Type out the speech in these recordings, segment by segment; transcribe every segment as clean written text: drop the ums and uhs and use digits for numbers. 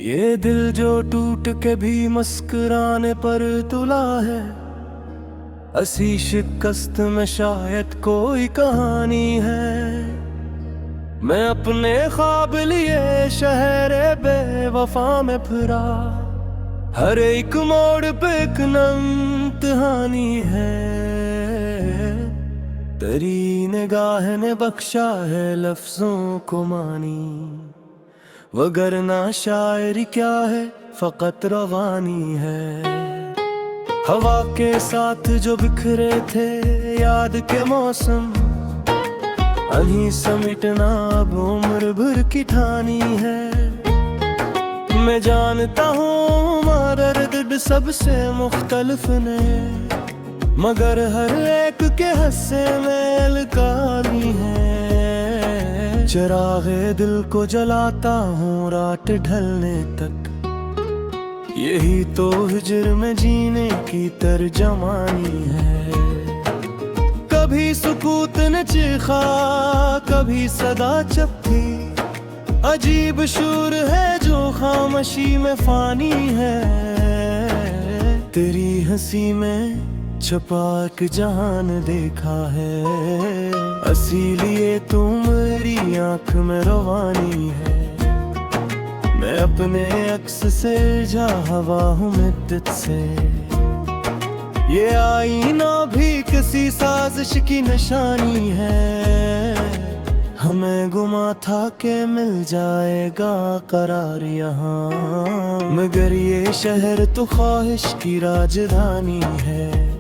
ये दिल जो टूट के भी मुस्कुराने पर तुला है, असी शिकस्त में शायद कोई कहानी है। मैं अपने ख्वाब लिए शहर बेवफा में फिरा, हर एक मोड़ पे एक इम्तिहानी है। तेरी निगाह ने बख्शा है लफ्जों को मानी, वगरना शायरी क्या है फकत रवानी है। हवा के साथ जो बिखरे थे याद के मौसम, अहीं समिटना अब उम्र भर की ठानी है। मैं जानता हूँ दर्द सबसे मुख्तलिफ ने, मगर हर एक के हस्से में अलगानी है। चिरागे दिल को जलाता हूँ रात ढलने तक, यही तो हिजर में जीने की तर्जमानी है। कभी सुकूत ने चीखा, कभी सदा चपी, अजीब शूर है जो खामोशी में फानी है। तेरी हंसी में छुपा एक जहान देखा है, इसीलिए तू मेरी आँख में रवानी है। मैं अपने अक्स से जा हवा हूँ मिद्दत से, ये आईना भी किसी साजिश की निशानी है। हमें गुमा था के मिल जाएगा करार यहाँ, मगर ये शहर तो ख्वाहिश की राजधानी है।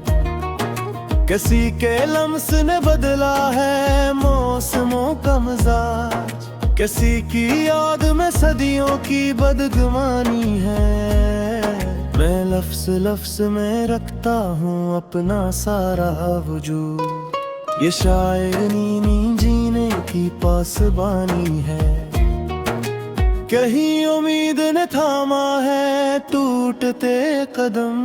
किसी के लम्स ने बदला है मौसमों का मिजाज, किसी की याद में सदियों की बदगुमानी है। मैं लफ्ज़ लफ्ज़ में रखता हूँ अपना सारा वजूद, ये शायरी जीने की पासबानी है। कहीं उम्मीद ने थामा है टूटते कदम,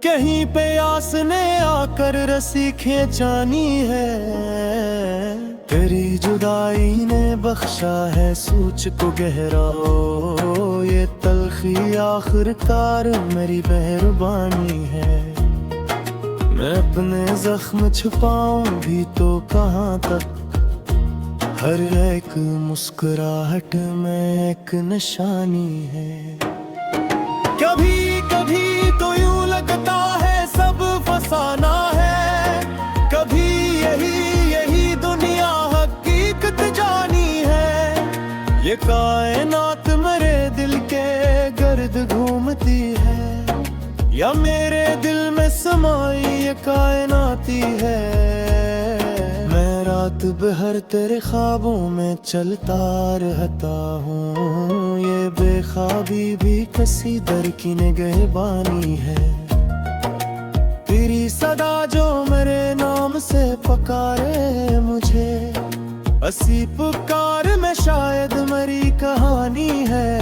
कहीं पे आस ने आकर रस्सी खींचानी है। तेरी जुदाई ने बख्शा है सूझ को गहरा, हो ये तलखी आखिरकार मेरी मेहरबानी है। मैं अपने जख्म छुपाऊं भी तो कहाँ तक, हर एक मुस्कुराहट में एक निशानी है। कभी कभी तो यूं लगता है सब फसाना है, कभी यही दुनिया हकीकत जानी है। ये कायनात मेरे दिल के गर्द घूमती है, या मेरे दिल में समाई ये कायनाती है। मैं रात भर तेरे ख्वाबों में चलता रहता हूँ, ये बेख्वाबी भी किसी दर की निगहबानी है। तेरी सदा जो मेरे नाम से पुकारे मुझे, असी पुकार में शायद मेरी कहानी है।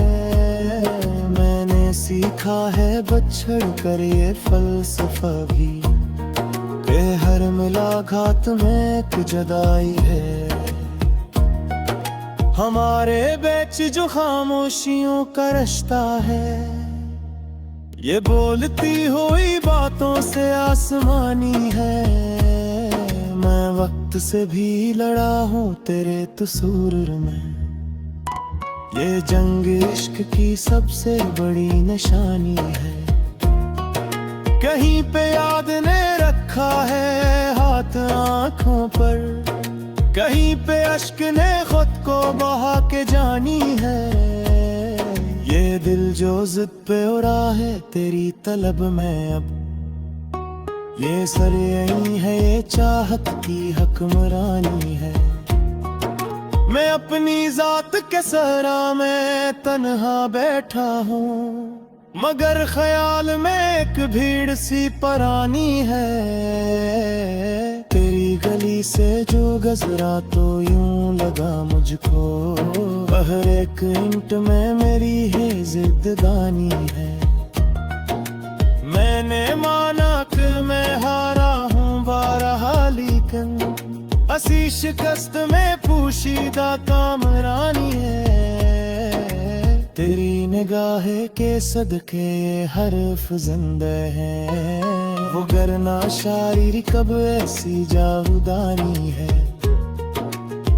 मैंने सीखा है बछड़ कर ये फलसफा भी, के हर मुलाकात में एक जुदाई है। हमारे बीच जो खामोशियों का रिश्ता है, ये बोलती हुई बातों से आसमानी है। मैं वक्त से भी लड़ा हूँ तेरे तसव्वुर में, ये जंग इश्क की सबसे बड़ी निशानी है। कहीं पे याद ने रखा है हाथ आँखों पर, कहीं पे अश्क ने खुद को बहा के जानी है। ये दिल जो जिद पे उड़ा है तेरी तलब में अब, ये सर यही है ये चाहत की हुक्मरानी है। मैं अपनी जात के सहरा में तन्हा बैठा हूँ, मगर ख्याल में एक भीड़ सी परानी है। तेरी गली से जो गजरा तो यूं लगा मुझको, हर एक इंट में मेरी है जिंदगानी है। मैंने माना कि मैं हारा हूँ बारहा, लेकिन असी शिकस्त में पोशीदा कामरानी है। तेरी निगाहे के सदके ये हर्फ जिंदे हैं, वो गरना शायरी कब ऐसी जाहुदानी है,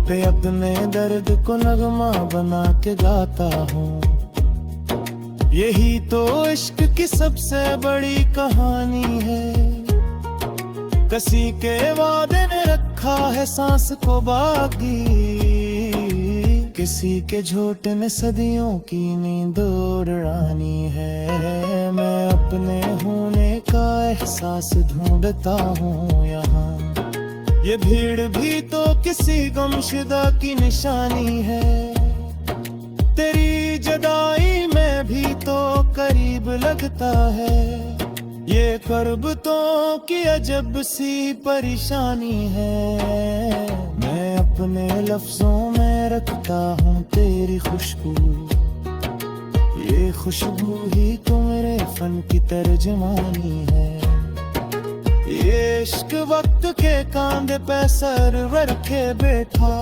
पे अपने दर्द को नगमा बना के गाता हूँ। यही तो इश्क की सबसे बड़ी कहानी है, किसी के वादे ने रखा है सांस को बागी, किसी के झूठ ने सदियों की नींद उड़ानी है। मैं अपने होने का एहसास ढूंढता हूँ यहाँ, ये भीड़ भी तो किसी गमशुदा की निशानी है, तेरी जुदाई में भी तो करीब लगता है, ये कर्ब तो की अजब सी परेशानी है। मैं अपने लफ्जों में रखता हूँ तेरी खुशबू, ये खुशबू ही तो मेरे फन की तर्जमानी है। ये इश्क वक्त के कांधे पे सर रखे बैठा,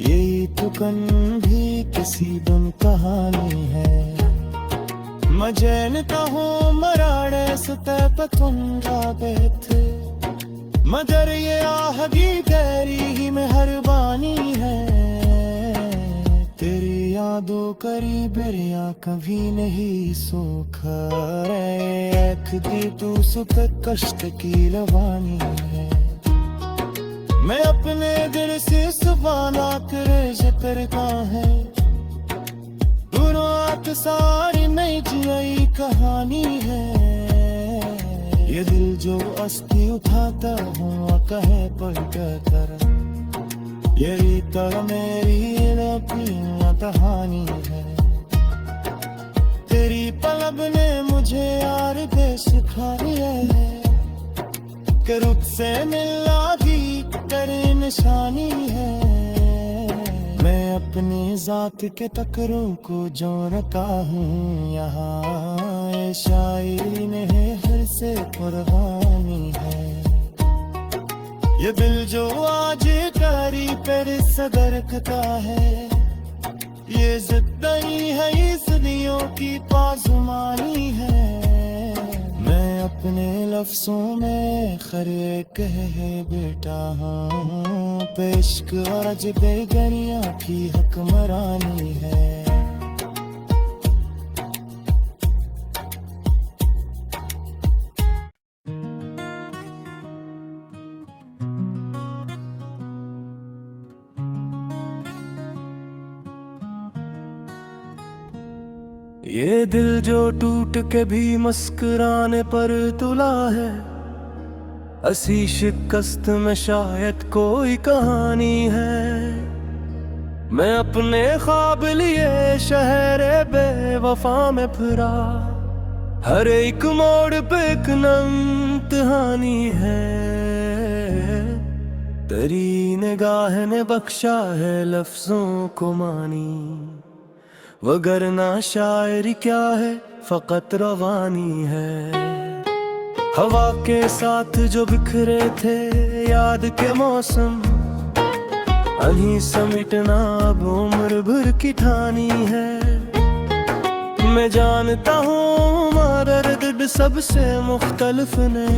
यही तो कन भी किसी दिन कहानी है। मजनता हूँ मराड़े सतह पतुंगा बेथ, मगर ये आहगी गहरी ही मेहरबानी है, तेरी यादों करीब रिया कभी नहीं सोखा रे, दी तू सुत कष्ट की रवानी है। मैं अपने दिल से सुबाना करे जिक्र का है, रात सारी नई जिई कहानी है। ये दिल जो अस्थि उठाता हूँ कहे पलट कर, यही तरह मेरी अपनी कहानी है। तेरी पलब ने मुझे यार पे सिखाई है, कि रुख से मिलना भी तेरी निशानी है। मैं अपनी जात के टकरों को जोड़ता हूँ यहाँ, शायरी में है हर से कुर्बानी है। ये दिल जो आज करी पर सदरकता है, ये जिद्दी है ये सदियों की पाज़ुमानी है। मैं अपने लफ्जों में खरे कहे बेटा हूँ, पेश्क और अजबे गरिया की हुक्मरानी है। ये दिल जो टूट के भी मुस्कुराने पर तुला है, असी शिकस्त में शायद कोई कहानी है। मैं अपने ख्वाब लिए शहर बेवफा में फिरा, हर एक मोड़ पे एक इम्तिहानी है। तेरी निगाह ने बख्शा है लफ्जों को मानी, वगरना शायरी क्या है फकत रवानी है। हवा के साथ जो बिखरे थे याद के मौसम, अहीं समिटना अब उम्र भर की ठानी है। मैं जानता हूँ दर्द सबसे मुख्तलिफ ने,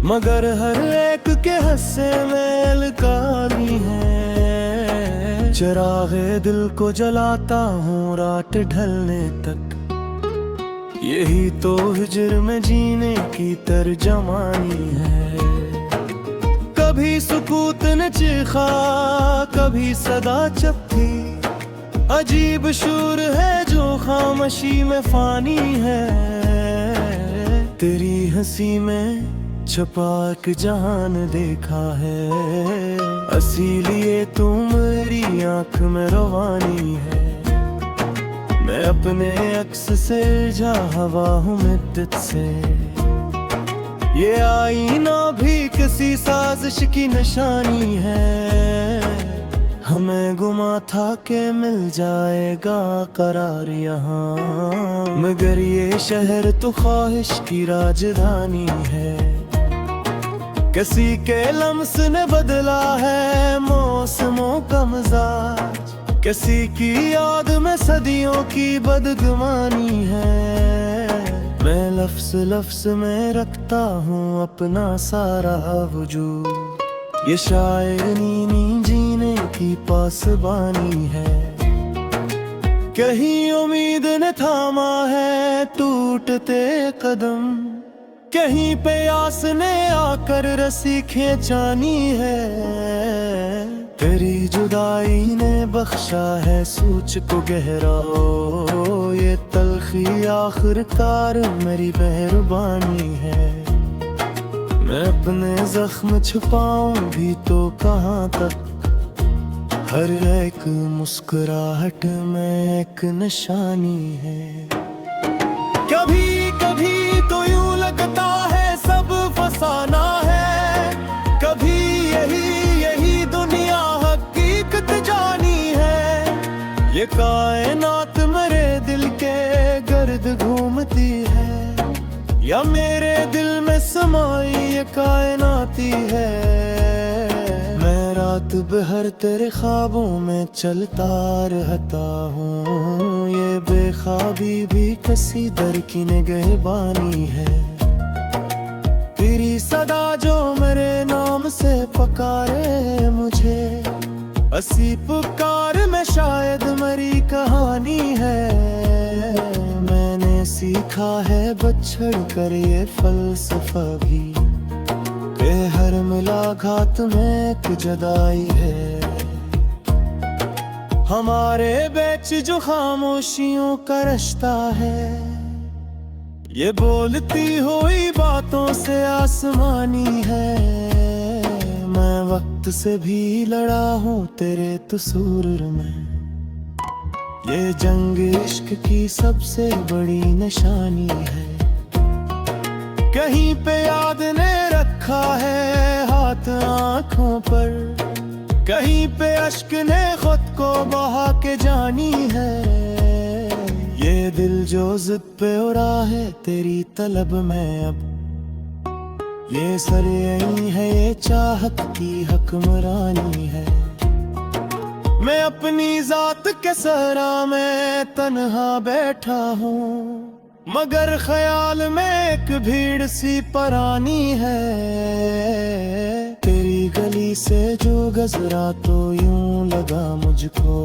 मगर हर एक के हस्से में अलगानी है। चिरागे दिल को जलाता हूँ रात ढलने तक, यही तो हिजर में जीने की तर्जमानी है। कभी सुकूत ने चीखा, कभी सदा चपी, अजीब शूर है जो खामोशी में फानी है। तेरी हंसी में छुपा एक जहान देखा है, इसीलिए तू मेरी आँख में रवानी है। मैं अपने अक्स से जा हवा हूँ मिद्दत से, ये आईना भी किसी साजिश की निशानी है। हमें गुमा था के मिल जाएगा करार यहाँ, मगर ये शहर तो ख्वाहिश की राजधानी है। किसी के लम्स ने बदला है मौसमों का मिजाज, किसी की याद में सदियों की बदगुमानी है। मैं लफ्ज़ लफ्ज़ में रखता हूँ अपना सारा वजूद। ये शायरी नी जीने की पासबानी है। कहीं उम्मीद ने थामा है टूटते कदम, कहीं पे आस ने आकर रस्सी खींचानी है। तेरी जुदाई ने बख्शा है सूच को गहरा हो, ये तलखी आखिरकार मेरी मेहरबानी है। मैं अपने जख्म छुपाऊं भी तो कहाँ तक, हर एक मुस्कुराहट में एक निशानी है। कभी कभी तो यूं लगता है सब फसाना है, कभी यही दुनिया हकीकत जानी है। ये कायनात मेरे दिल के गर्द घूमती है, या मेरे दिल में समाई ये कायनाती है। मैं रात भर तेरे ख्वाबों में चलता रहता हूँ, ये बेख्वाबी भी किसी दर की निगहबानी है। तेरी सदा जो मेरे नाम से पुकारे मुझे, असी पुकार में शायद मेरी कहानी है। मैंने सीखा है बछड़ कर ये फलसफा भी, के हर मुलाकात में एक जुदाई है। हमारे बीच जो खामोशियों का रिश्ता है, ये बोलती हुई बातों से आसमानी है। मैं वक्त से भी लड़ा हूँ तेरे तसव्वुर में, ये जंग इश्क की सबसे बड़ी निशानी है। कहीं पे याद ने रखा है हाथ आँखों पर, कहीं पे अश्क ने खुद को बहा के जानी है। ये दिल जो जिद पे उड़ा है तेरी तलब में अब, ये सर यही है ये चाहत की हुक्मरानी है। मैं अपनी जात के सहरा में तन्हा बैठा हूँ, मगर ख्याल में एक भीड़ सी परानी है। तेरी गली से जो गुजरा तो यूं लगा मुझको,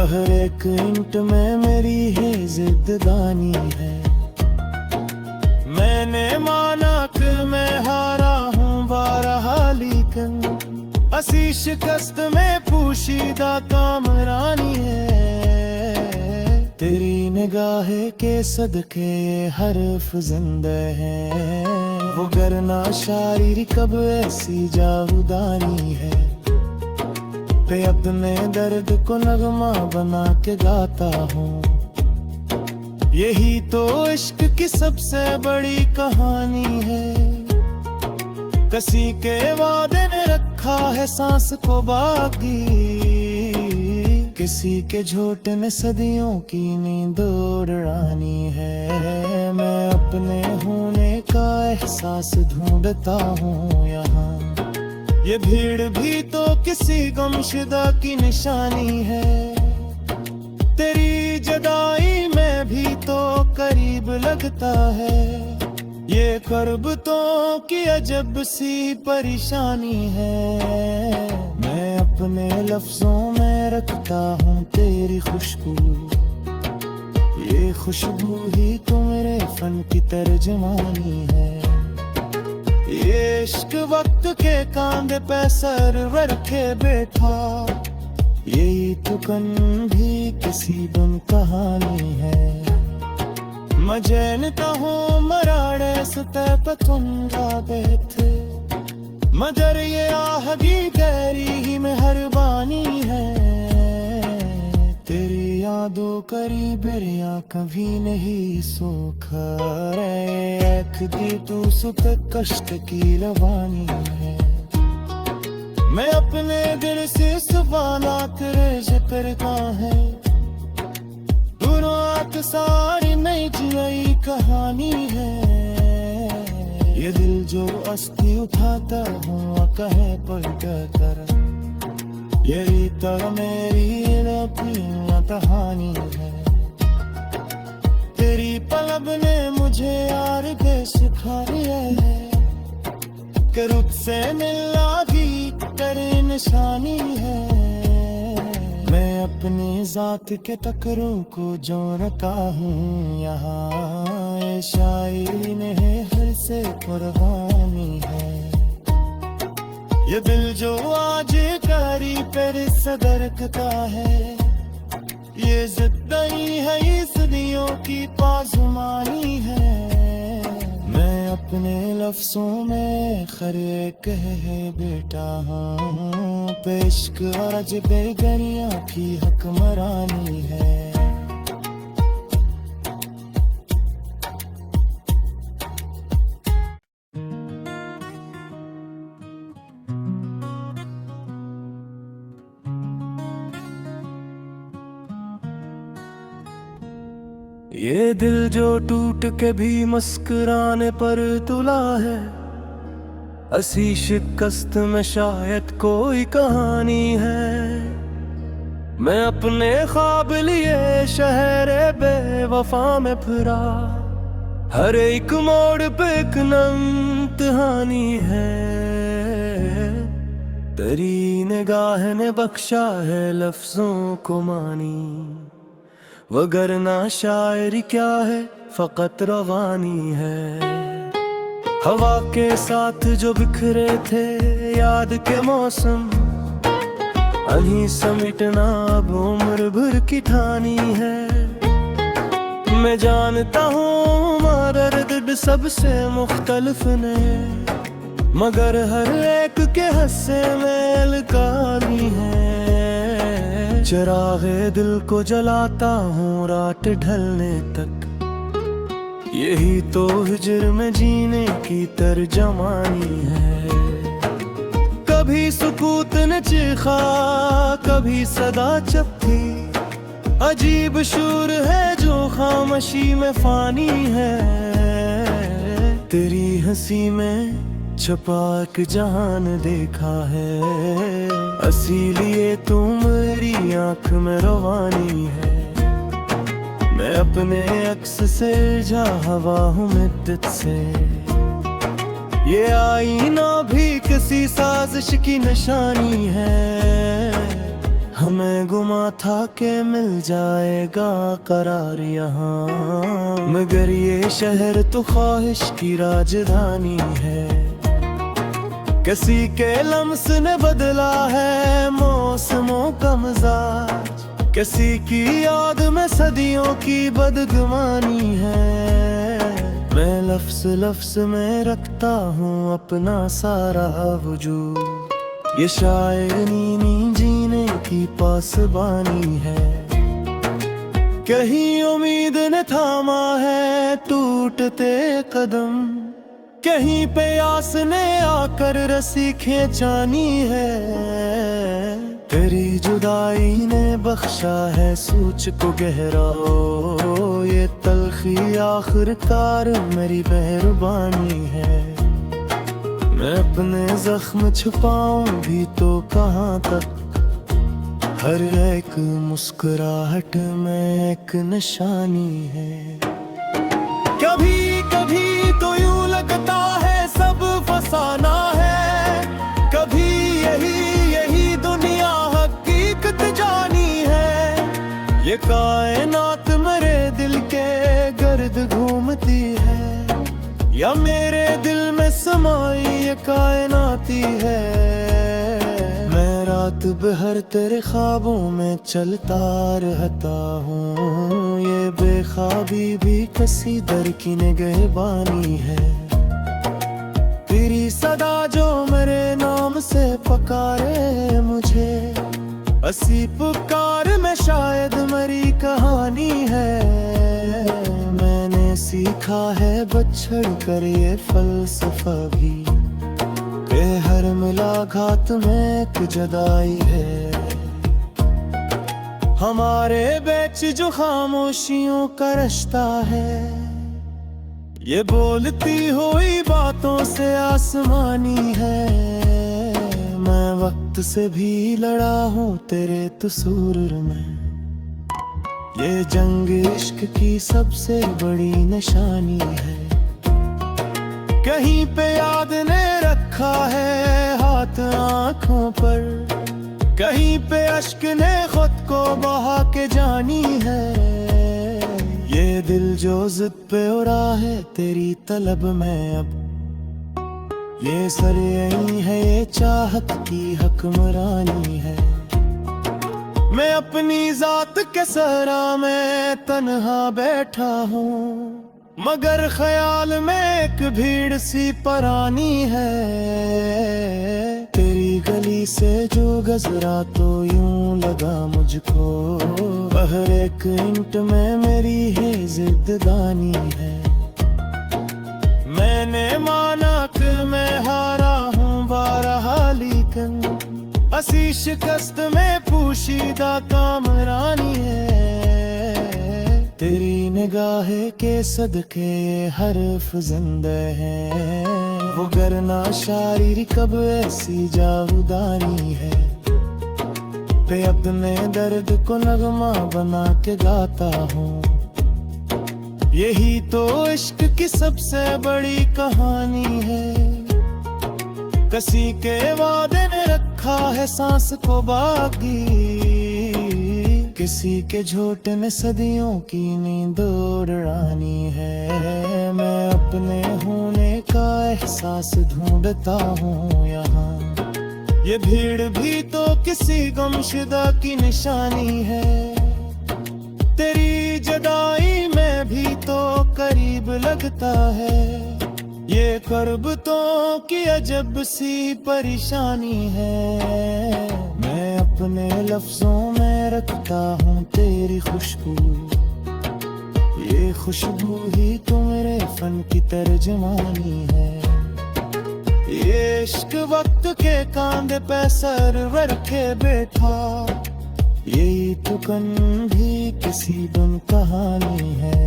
हर एक इंट में मेरी है जिद्दगानी है। मैंने माना कि मैं हारा हूँ बारहा, लेकिन असी शिकस्त में पोशीदा कामरानी है। तेरी निगाहे के सदके ये हर्फ जिंदा है, वो गरना शायरी कब ऐसी जाहुदानी है। पे अपने दर्द को नगमा बना के गाता हूँ, यही तो इश्क की सबसे बड़ी कहानी है। किसी के वादे ने रखा है सांस को बाकी, किसी के झूठ ने सदियों की नींद उड़ानी है। मैं अपने होने का एहसास ढूंढता हूँ यहाँ, ये भीड़ भी तो किसी गमशुदा की निशानी है। तेरी जुदाई में भी तो करीब लगता है, ये कर्बतों की अजब सी परेशानी है। मैं अपने लफ्जों में रखता हूँ तेरी खुशबू, ये खुशबू ही तो मेरे फन की तर्जमानी है। ये इश्क वक्त के कांधे पे सर रखे बैठा, यही तो कन भी किसी बन कहानी है। मजनता हूँ मराड़े सतह पे तुंगा बैठे, मगर ये आहगी गहरी ही मेहरबानी है। तेरी यादों करीब रिया कभी नहीं सोखा रे, दी तू सुख कष्ट की रवानी है। मैं अपने दिल से सवाला तेरे जिक्र का है, दुरात सारी नई जिई कहानी है। ये दिल जो अस्थि उठाता हूँ कहे पलट कर, यही तो मेरी अपनी कहानी है। तेरी पलब ने मुझे यार के सिखाई है कि रुत से मिलना भी तेरी निशानी है। मैं अपनी जात के टकरों को जोड़ता हूँ यहाँ, ये शायरी ने हर से कुर्बानी है। ये दिल जो आज करी पर सदरकता है, ये जिद नहीं है, ये सदियों की पाज़ुमानी है। मैं अपने लफ्ज़ों में खरे कह बेटा हूँ, पेश्क आज बेगनिया की हुक्मरानी है। ये दिल जो टूट के भी मुस्कुराने पर तुला है, असी शिकस्त में शायद कोई कहानी है। मैं अपने ख्वाब लिए शहर बेवफा में फिरा, हर एक मोड़ पे एक इम्तिहानी है। तेरी निगाह ने बख्शा है लफ्जों को मानी, वगरना शायरी क्या है फकत रवानी है। हवा के साथ जो बिखरे थे याद के मौसम, अहीं समिटना अब उम्र भर की ठानी है। मैं जानता हूँ दर्द सबसे मुख्तलिफ ने, मगर हर एक के हस्से में अलगानी है। चिरागे दिल को जलाता हूँ रात ढलने तक, यही तो हिजर में जीने की तर्जमानी है। कभी सुकूत ने चीखा, कभी सदा चपकी, अजीब शूर है जो खामोशी में फानी है। तेरी हंसी में छुपा एक जहान देखा है, इसीलिए तू मेरी आँख में रवानी है। मैं अपने अक्स से जा हवा हूँ मिद्दत से, ये आईना भी किसी साजिश की निशानी है। हमें गुमा था के मिल जाएगा करार यहाँ, मगर ये शहर तो ख्वाहिश की राजधानी है। किसी के लम्स ने बदला है मौसमों का मिजाज, किसी की याद में सदियों की बदगुमानी है। मैं लफ्ज़ लफ्ज़ में रखता हूँ अपना सारा वजूद, ये शायरी जीने की पासबानी है। कहीं उम्मीद ने थामा है टूटते कदम, कहीं पे आस ने आकर रस्सी खींचानी है। तेरी जुदाई ने बख्शा है सूझ को गहरा, हो ये तलखी आखिरकार मेरी मेहरबानी है। मैं अपने जख्म छुपाऊं भी तो कहाँ तक, हर एक मुस्कुराहट में एक निशानी है। कभी कभी तो यूं लगता है सब फसाना है, कभी यही दुनिया हकीकत जानी है। ये कायनात मेरे दिल के गर्द घूमती है, या मेरे दिल में समाई ये कायनाती है। मैं रात भर तेरे ख्वाबों में चलता रहता हूँ, ये बेख्वाबी भी किसी दर की निगहबानी है। तेरी सदा जो मेरे नाम से पुकारे मुझे, असी पुकार में शायद मेरी कहानी है। मैंने सीखा है बछड़ कर ये फलसफा भी, कि हर मुलाकात में एक जुदाई है। हमारे बीच जो खामोशियों का रिश्ता है, ये बोलती हुई बातों से आसमानी है। मैं वक्त से भी लड़ा हूँ तेरे तसुर में। ये जंग इश्क की सबसे बड़ी निशानी है। कहीं पे याद ने रखा है हाथ आँखों पर, कहीं पे अश्क ने खुद को बहा के जानी है। ये दिल जो जिद पे उड़ा है तेरी तलब में अब, ये सर यही है ये चाहत की हुक्मरानी है। मैं अपनी जात के सरा में तन्हा बैठा हूँ, मगर ख्याल में एक भीड़ सी परानी है। तेरी गली से जो गुजरा तो यूं लगा मुझको, हर एक इंट में मेरी है जिद्दगानी है। मैंने माना कि मैं हारा हूँ बारहा, लेकिन असी शिकस्त में पोशीदा कामरानी है। तेरी निगाहे के सदके ये हर्फ जिंदा है, वो गरना शायरी कब ऐसी जादूदानी है। पे अपने दर्द को नगमा बना के गाता हूँ, यही तो इश्क की सबसे बड़ी कहानी है। किसी के वादे ने रखा है सांस को बागी, किसी के झूठ ने सदियों की नींद उड़ानी है। मैं अपने होने का एहसास ढूंढता हूँ यहाँ, ये भीड़ भी तो किसी गमशुदा की निशानी है। तेरी जुदाई में भी तो करीब लगता है, ये कर्ब तो की अजब सी परेशानी है। मैं अपने लफ्जों में रखता हूँ तेरी खुशबू, ये खुशबू ही तो मेरे फन की तर्जमानी है। ये इश्क वक्त के कांधे पे सर रखे बैठा, यही तो कन भी किसी दुन कहानी है।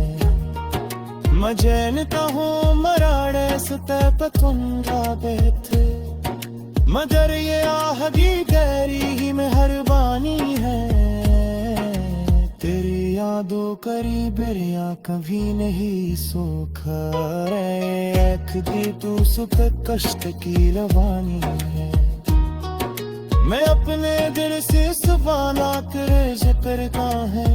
मजैन हूँ मराड़े सतह पतुंगा बेथे, मगर ये आहगी गहरी ही मेहरबानी है। तेरी यादों करीब रिया कभी नहीं सोखा रे, दी तू सुख कष्ट की रवानी है। मैं अपने दिल से सुबाना करे जिक्र का है,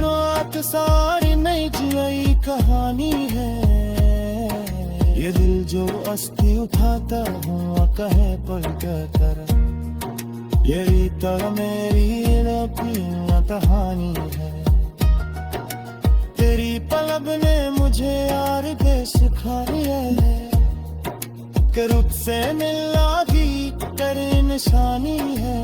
रात सारी नई जिई कहानी है। ये दिल जो अस्थि उठाता हूँ कहे पर कर, ये रीता मेरी कहानी है। तेरी पलब ने मुझे यार के सिखाई है, कि रुत से मिलना भी तेरी निशानी है।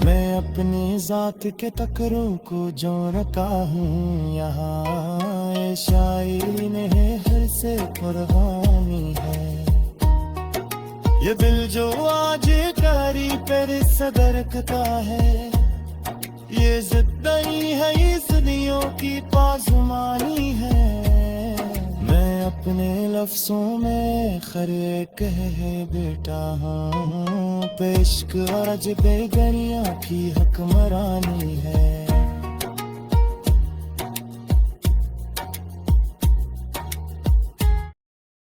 मैं अपनी जात के तकरों को जो रखा हूँ यहाँ, शायरी ने हर से कुर्बानी है। ये दिल जो आज करी पर सदरकता है, ये जिद्दी है ये सदियों की पाज़ुमानी है। मैं अपने लफ्जों में खरे कहे बेटा हूँ, पेश्क और अजब गनिया की हुक्मरानी है।